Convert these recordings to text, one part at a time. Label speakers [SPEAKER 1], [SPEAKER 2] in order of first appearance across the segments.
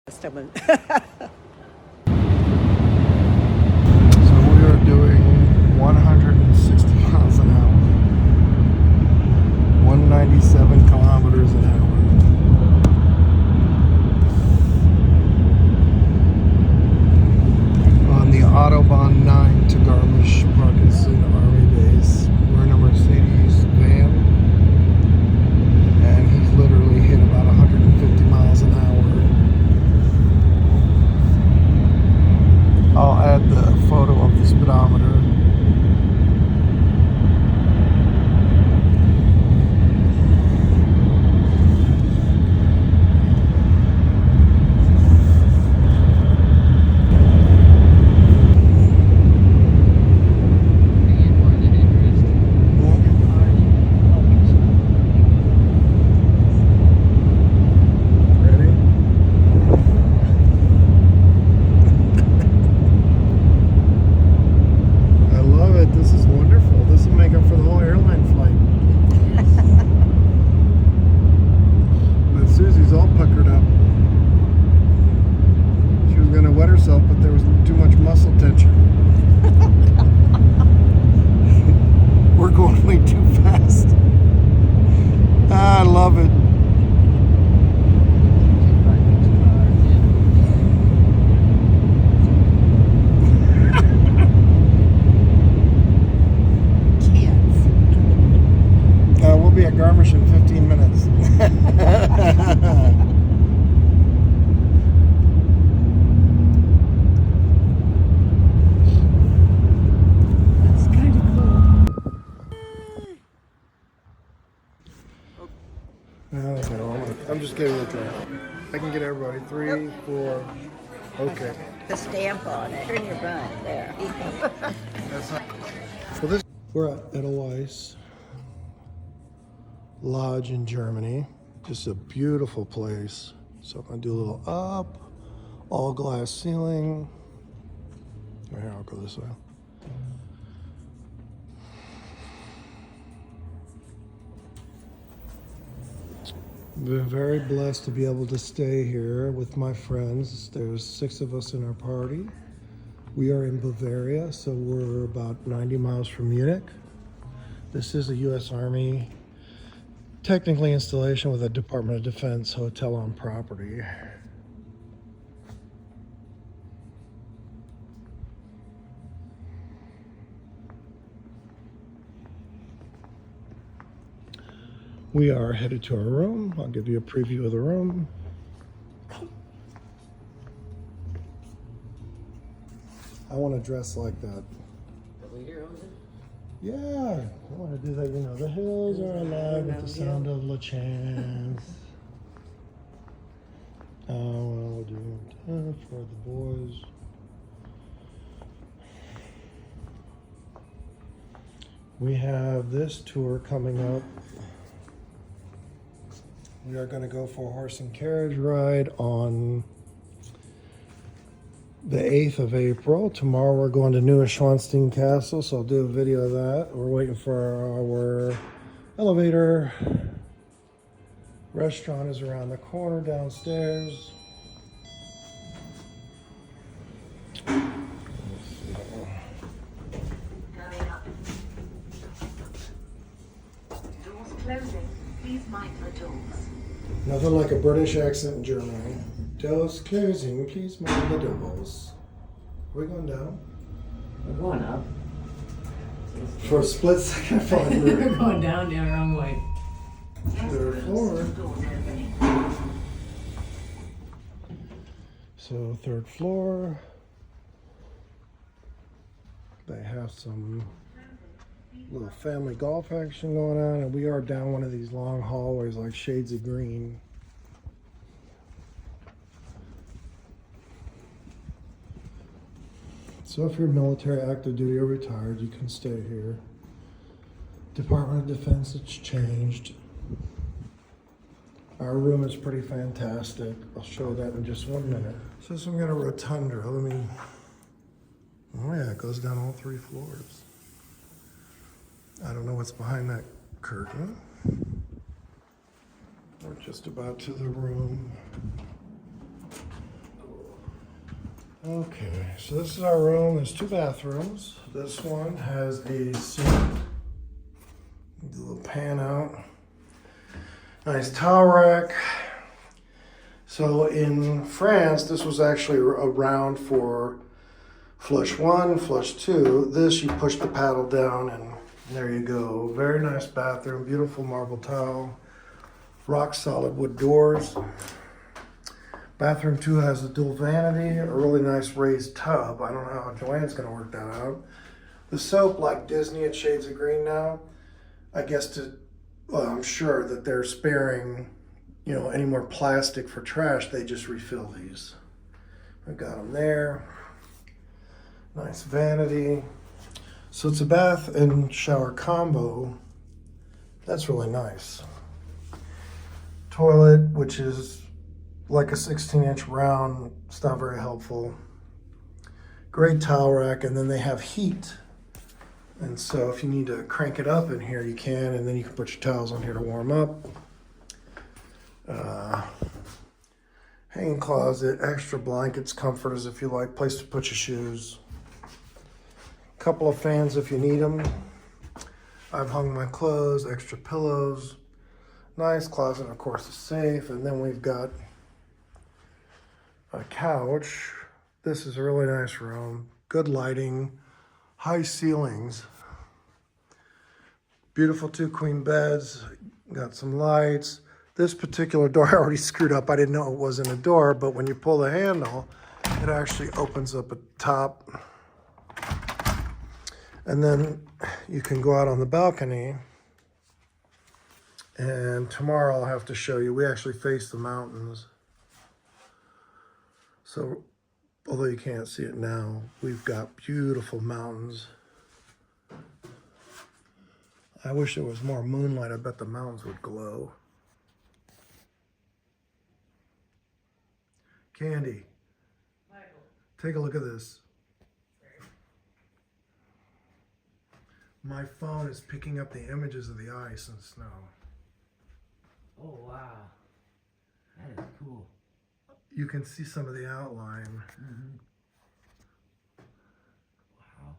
[SPEAKER 1] So we
[SPEAKER 2] are doing 160 miles an hour, 197 kilometers an hour. On the Autobahn 9 to Garmisch, Parkinson Army Base. We're in a Mercedes van, and he's literally hit about 150 miles an hour. I'll add the photo of the speedometer. But there was too much muscle tension. We're going way too fast. I love it. We'll be at Garmisch in 15 minutes. I'm just getting it dry. I can get everybody. 3, 4. Okay.
[SPEAKER 1] The stamp on it. Turn your bun there.
[SPEAKER 2] So this, we're at Edelweiss Lodge in Germany. Just a beautiful place. So I'm gonna do a little up, all glass ceiling. Here, I'll go this way. We're very blessed to be able to stay here with my friends. There's 6 of us in our party. We are in Bavaria, so we're about 90 miles from Munich. This is a U.S. Army, technically installation with a Department of Defense hotel on property. We are headed to our room. I'll give you a preview of the room. I want to dress like that. Yeah, I want to do that. You know, the hills are alive with the sound of La Chance. We'll do that for the boys. We have this tour coming up. We are going to go for a horse and carriage ride on the 8th of April. Tomorrow we're going to Neuschwanstein Castle, so I'll do a video of that. We're waiting for our elevator. Restaurant is around the corner downstairs.
[SPEAKER 3] Doors closing. Please mind the doors.
[SPEAKER 2] Nothing like a British accent in Germany. Doors closing, please mind the doors. Are we going down?
[SPEAKER 4] We're going up.
[SPEAKER 2] For a split second, I felt like we
[SPEAKER 4] We're going down the wrong way.
[SPEAKER 2] 3rd floor. So 3rd floor. They have some little family golf action going on, and we are down one of these long hallways like shades of green. So if you're military, active duty, or retired, you can stay here. Department of Defense, it's changed. Our room is pretty fantastic. I'll show that in just 1 minute. So this one got a rotunda. Let me, oh yeah, it goes down all 3 floors. I don't know what's behind that curtain. We're just about to the room. Okay, so this is our room. There's 2 bathrooms. This one has a sink. Do a little pan out. Nice towel rack. So in France, this was actually around for flush 1, flush 2. This, you push the paddle down and there you go. Very nice bathroom, beautiful marble tile, rock solid wood doors. Bathroom 2 has a dual vanity, a really nice raised tub. I don't know how Joanne's gonna work that out. The soap, like Disney at Shades of Green now, I guess I'm sure that they're sparing, you know, any more plastic for trash. They just refill these. I've got them there. Nice vanity. So it's a bath and shower combo. That's really nice. Toilet, which is like a 16-inch round. It's not very helpful. Great towel rack, and then they have heat. And so if you need to crank it up in here, you can, and then you can put your towels on here to warm up. Hanging closet, extra blankets, comforters if you like, place to put your shoes. Couple of fans if you need them. I've hung my clothes, extra pillows. Nice closet, of course, is safe. And then we've got a couch. This is a really nice room. Good lighting, high ceilings. Beautiful 2 queen beds. Got some lights. This particular door I already screwed up. I didn't know it wasn't a door, but when you pull the handle, it actually opens up at the top. And then you can go out on the balcony. And tomorrow I'll have to show you. We actually face the mountains. So, although you can't see it now, we've got beautiful mountains. I wish there was more moonlight. I bet the mountains would glow. Candy, take a look at this. My phone is picking up the images of the ice and snow.
[SPEAKER 4] Oh, wow. That is cool.
[SPEAKER 2] You can see some of the outline.
[SPEAKER 4] Mm-hmm. Wow.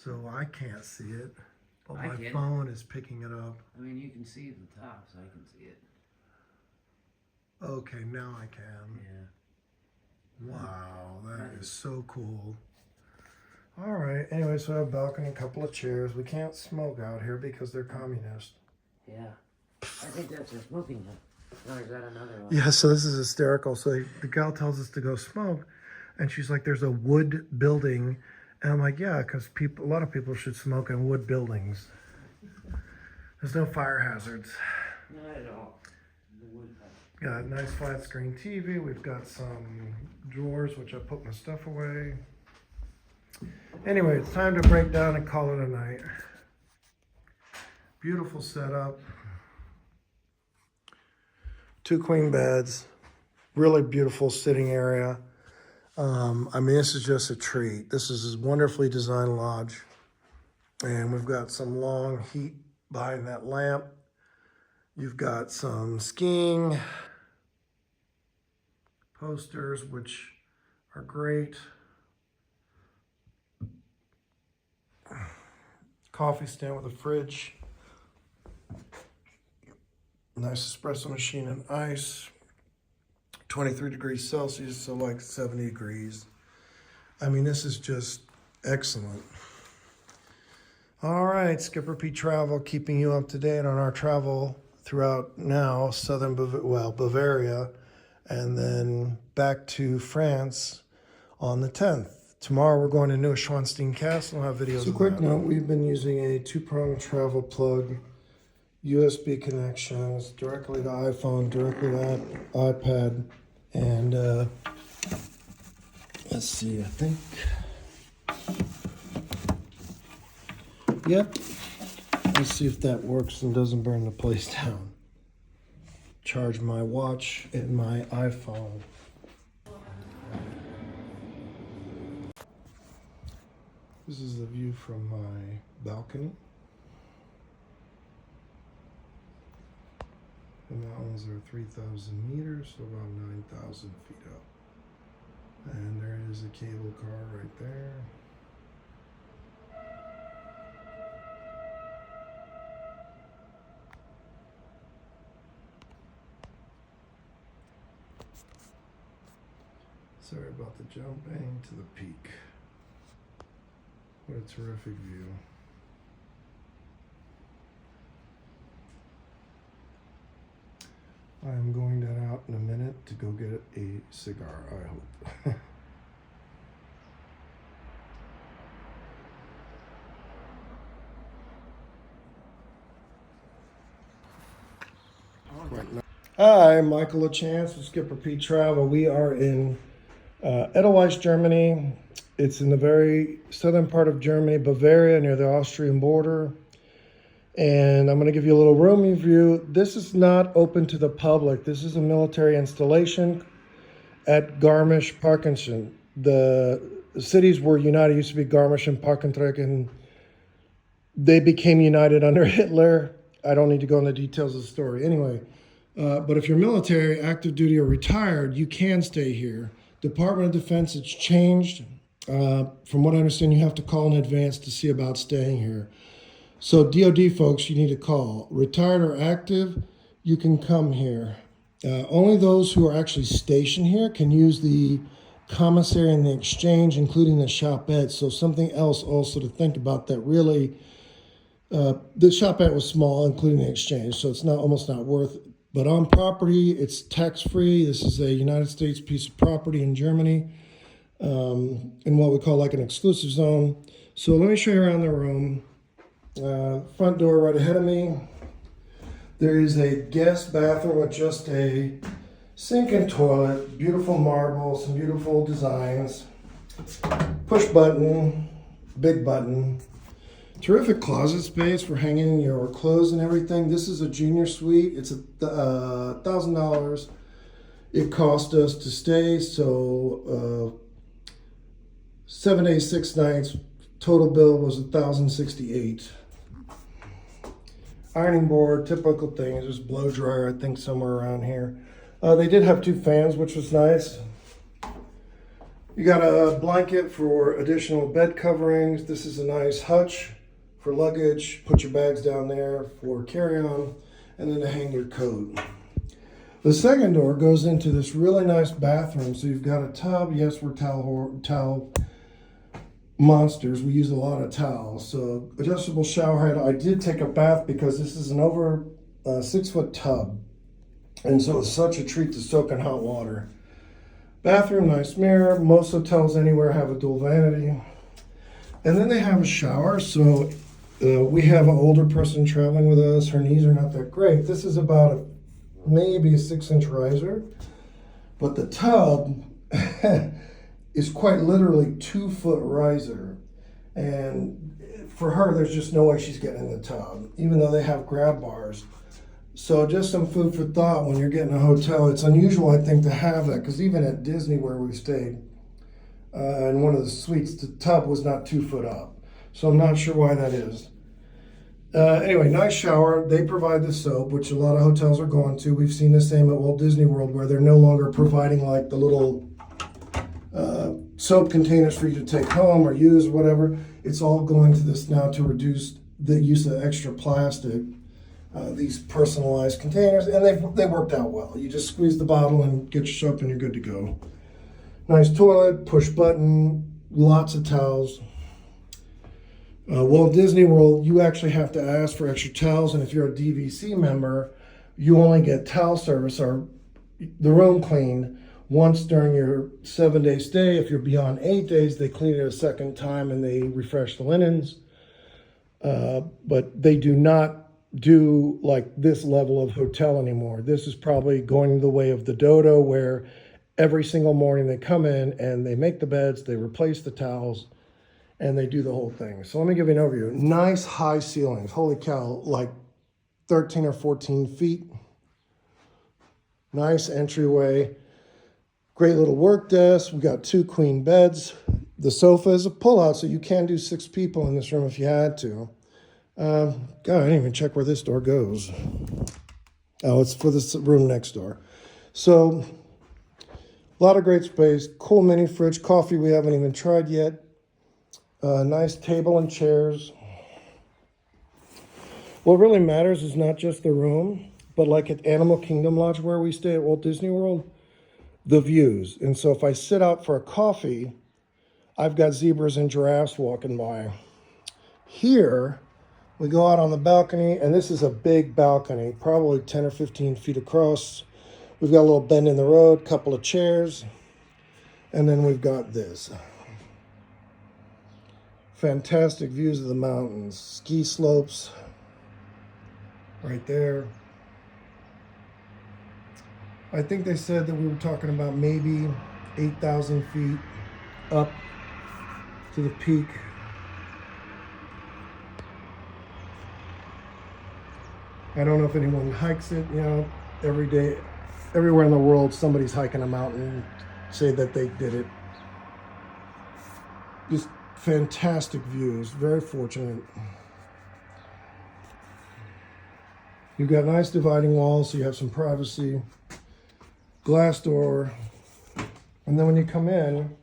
[SPEAKER 2] So I can't see it, but
[SPEAKER 4] I
[SPEAKER 2] my
[SPEAKER 4] can.
[SPEAKER 2] phone is picking it up.
[SPEAKER 4] I mean, you can see the top, so I can see it.
[SPEAKER 2] Okay, now I can.
[SPEAKER 4] Yeah.
[SPEAKER 2] Wow, that is so cool. All right, anyway, so I have a balcony, a couple of chairs. We can't smoke out here because they're communist.
[SPEAKER 4] Yeah. I think that's a smoking one. Or is that another one?
[SPEAKER 2] Yeah, so this is hysterical. So the gal tells us to go smoke, and she's like, there's a wood building. And I'm like, yeah, because a lot of people should smoke in wood buildings. There's no fire hazards.
[SPEAKER 4] Not at all. The wood.
[SPEAKER 2] Got a nice flat screen TV. We've got some drawers, which I put my stuff away. Anyway, it's time to break down and call it a night. Beautiful setup. 2 queen beds. Really beautiful sitting area. I mean, this is just a treat. This is a wonderfully designed lodge. And we've got some long heat behind that lamp. You've got some skiing posters, which are great. Coffee stand with a fridge. Nice espresso machine and ice. 23 degrees Celsius, so like 70 degrees. I mean, this is just excellent. All right, Skipper P Travel, keeping you up to date on our travel throughout now southern Bavaria, and then back to France on the 10th. Tomorrow we're going to Neuschwanstein Castle. I'll have videos. So quick note, we've been using a 2-prong travel plug, USB connections, directly to iPhone, directly to iPad, and let's see, I think, yep. Let's see if that works and doesn't burn the place down. Charge my watch and my iPhone. This is the view from my balcony. The mountains are 3,000 meters, so about 9,000 feet up. And there There's a cable car right there. Sorry about the jumping to the peak. What a terrific view. I'm going that out in a minute to go get a cigar, I hope. Hi, Michael LaChance with Skipper Pete Travel. We are in Edelweiss, Germany. It's in the very southern part of Germany, Bavaria, near the Austrian border. And I'm going to give you a little room review. This is not open to the public. This is a military installation at Garmisch, Parkensen. The cities were united. It used to be Garmisch and Parkentreck, and they became united under Hitler. I don't need to go into the details of the story. Anyway, but if you're military, active duty, or retired, you can stay here. Department of Defense, it's changed. From what I understand, you have to call in advance to see about staying here. So DOD folks, you need to call. Retired or active, you can come here. Only those who are actually stationed here can use the commissary and the exchange, including the shopette. So something else also to think about that really, the shopette was small, including the exchange, so it's not almost not worth it. But on property, it's tax-free. This is a United States piece of property in Germany, in what we call like an exclusive zone. So let me show you around the room. Front door right ahead of me. There is a guest bathroom with just a sink and toilet, beautiful marble, some beautiful designs. Push button, big button. Terrific closet space for hanging your clothes and everything. This is a junior suite. It's $1,000. It cost us to stay, so 7 days, 6 nights. Total bill was $1,068. Ironing board, typical things. There's blow dryer, I think, somewhere around here. They did have 2 fans, which was nice. You got a blanket for additional bed coverings. This is a nice hutch for luggage. Put your bags down there for carry-on, and then to hang your coat. The second door goes into this really nice bathroom. So you've got a tub. Yes, we're towel monsters. We use a lot of towels. So adjustable shower head. I did take a bath because this is an over 6-foot tub, and so it's such a treat to soak in hot water. Bathroom, nice mirror. Most hotels anywhere have a dual vanity, and then they have a shower. So we have an older person traveling with us. Her knees are not that great. This is about maybe a 6-inch riser, but the tub is quite literally 2-foot riser, and for her there's just no way she's getting in the tub, even though they have grab bars. So just some food for thought when you're getting a hotel. It's unusual, I think, to have that, because even at Disney where we stayed, in one of the suites, the tub was not 2 foot up, so I'm not sure why that is. Anyway, nice shower. They provide the soap, which a lot of hotels are going to. We've seen the same at Walt Disney World, where they're no longer providing like the little soap containers for you to take home or use or whatever. It's all going to this now to reduce the use of extra plastic, these personalized containers, and they worked out well. You just squeeze the bottle and get your soap and you're good to go. Nice toilet, push button, lots of towels. Walt Disney World, you actually have to ask for extra towels, and if you're a DVC member, you only get towel service or the room cleaned once during your 7-day stay. If you're beyond 8 days, they clean it a second time and they refresh the linens. But they do not do like this level of hotel anymore. This is probably going the way of the Dodo, where every single morning they come in and they make the beds, they replace the towels, and they do the whole thing. So let me give you an overview. Nice high ceilings. Holy cow, like 13 or 14 feet. Nice entryway. Great little work desk. We got 2 queen beds. The sofa is a pull-out, so you can do 6 people in this room if you had to. God, I didn't even check where this door goes. Oh, it's for this room next door. So A lot of great space, cool mini fridge, coffee we haven't even tried yet. Nice table and chairs. What really matters is not just the room, but like at Animal Kingdom Lodge where we stay at Walt Disney World, the views. And so if I sit out for a coffee, I've got zebras and giraffes walking by. Here, we go out on the balcony, and this is a big balcony, probably 10 or 15 feet across. We've got a little bend in the road, couple of chairs, and then we've got this. Fantastic views of the mountains, ski slopes right there. I think they said that we were talking about maybe 8,000 feet up to the peak. I don't know if anyone hikes it, you know, every day, everywhere in the world, somebody's hiking a mountain, say that they did it. Just fantastic views, very fortunate. You've got nice dividing walls, so you have some privacy. Glass door. And then when you come in,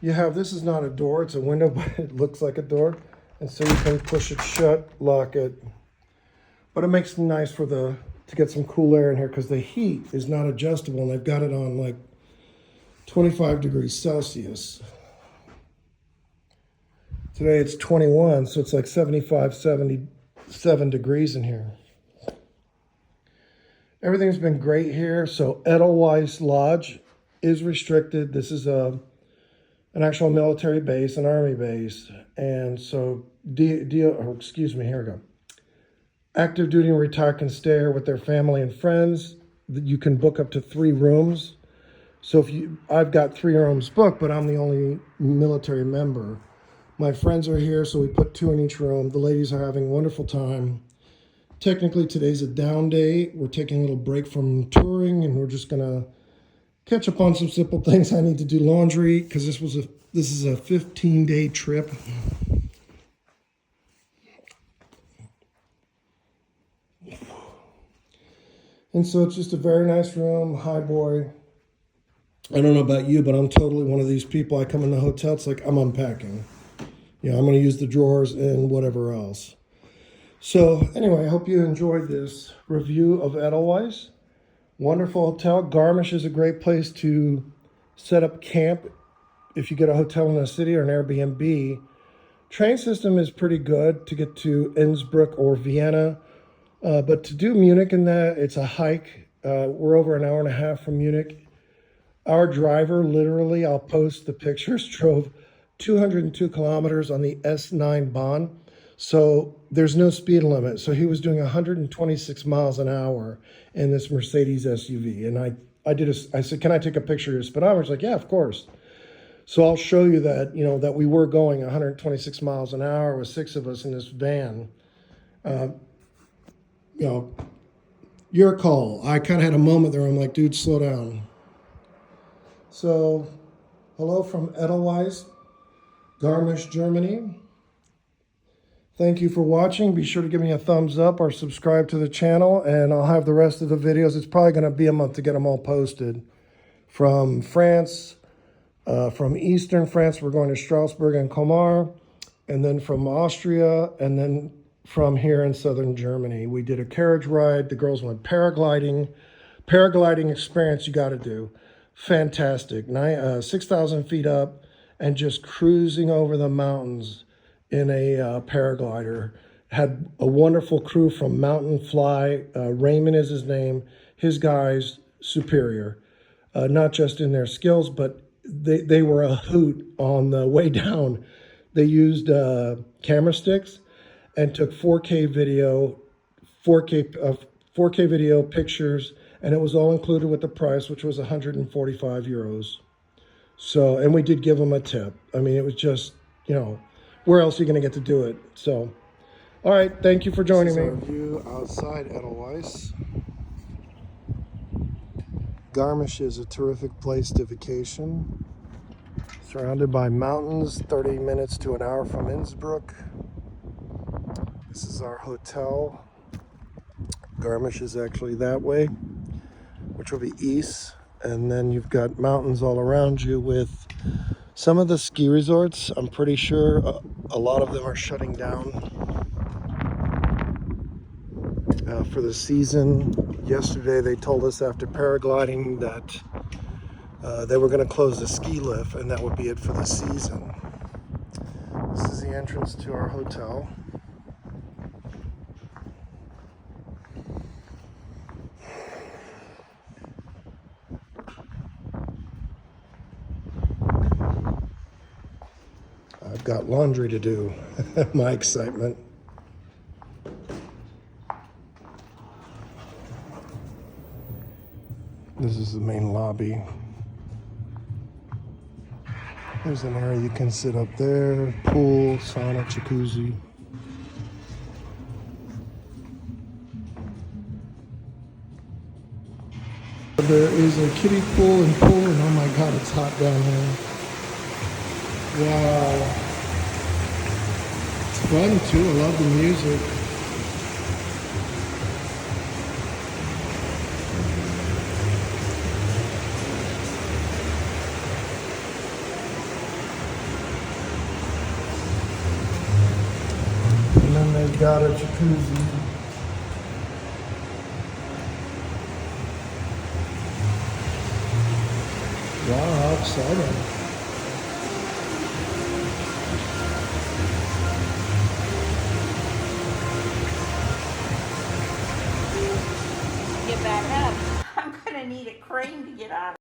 [SPEAKER 2] you have, this is not a door, it's a window, but it looks like a door. And so you can push it shut, lock it. But it makes it nice for to get some cool air in here because the heat is not adjustable and they've got it on like 25 degrees Celsius. Today it's 21, so it's like 75, 77 degrees in here. Everything's been great here. So Edelweiss Lodge is restricted. This is an actual military base, an army base. And so, here we go. Active duty and retired can stay here with their family and friends. You can book up to 3 rooms. So I've got 3 rooms booked, but I'm the only military member. My friends are here, so we put 2 in each room. The ladies are having a wonderful time. Technically, today's a down day. We're taking a little break from touring, and we're just gonna catch up on some simple things. I need to do laundry because this is a 15-day trip. And so it's just a very nice room, high boy. I don't know about you, but I'm totally one of these people. I come in the hotel, it's like I'm unpacking. You know, I'm going to use the drawers and whatever else. So anyway, I hope you enjoyed this review of Edelweiss. Wonderful hotel. Garmisch is a great place to set up camp if you get a hotel in a city or an Airbnb. Train system is pretty good to get to Innsbruck or Vienna. But to do Munich in that, it's a hike. We're over an hour and a half from Munich. Our driver, literally, I'll post the pictures, drove 202 kilometers on the S9 Bahn. So there's no speed limit. So he was doing 126 miles an hour in this Mercedes SUV. And I said, can I take a picture of your speedometer? He's like, yeah, of course. So I'll show you that, you know, that we were going 126 miles an hour with 6 of us in this van. You know, your call. I kind of had a moment there. I'm like, dude, slow down. So, hello from Edelweiss, Garmisch, Germany. Thank you for watching. Be sure to give me a thumbs up or subscribe to the channel, and I'll have the rest of the videos. It's probably going to be a month to get them all posted. From France, from Eastern France, we're going to Strasbourg and Colmar, and then from Austria, and then from here in southern Germany. We did a carriage ride. The girls went paragliding. Paragliding experience you got to do. Fantastic. 6,000 feet up and just cruising over the mountains in a paraglider. Had a wonderful crew from Mountain Fly. Raymond is his name. His guys, superior. Not just in their skills, but they were a hoot on the way down. They used camera sticks and took 4K video pictures, and it was all included with the price, which was 145 euros. So, and we did give them a tip. I mean, it was just, you know, where else are you going to get to do it? So, all right, thank you for joining me. This is our view outside Edelweiss. Garmisch is a terrific place to vacation. Surrounded by mountains, 30 minutes to an hour from Innsbruck. This is our hotel. Garmisch is actually that way, which will be east. And then you've got mountains all around you with some of the ski resorts. I'm pretty sure a lot of them are shutting down for the season. Yesterday they told us after paragliding that they were going to close the ski lift and that would be it for the season. This is the entrance to our hotel. I've got laundry to do. My excitement. This is the main lobby. There's an area you can sit up there. Pool, sauna, jacuzzi. There is a kiddie pool, and oh my god, it's hot down here. Wow. It's fun too, I love the music. And then they've got a jacuzzi. Wow, how exciting.
[SPEAKER 1] Get back up. I'm gonna need a crane to get out.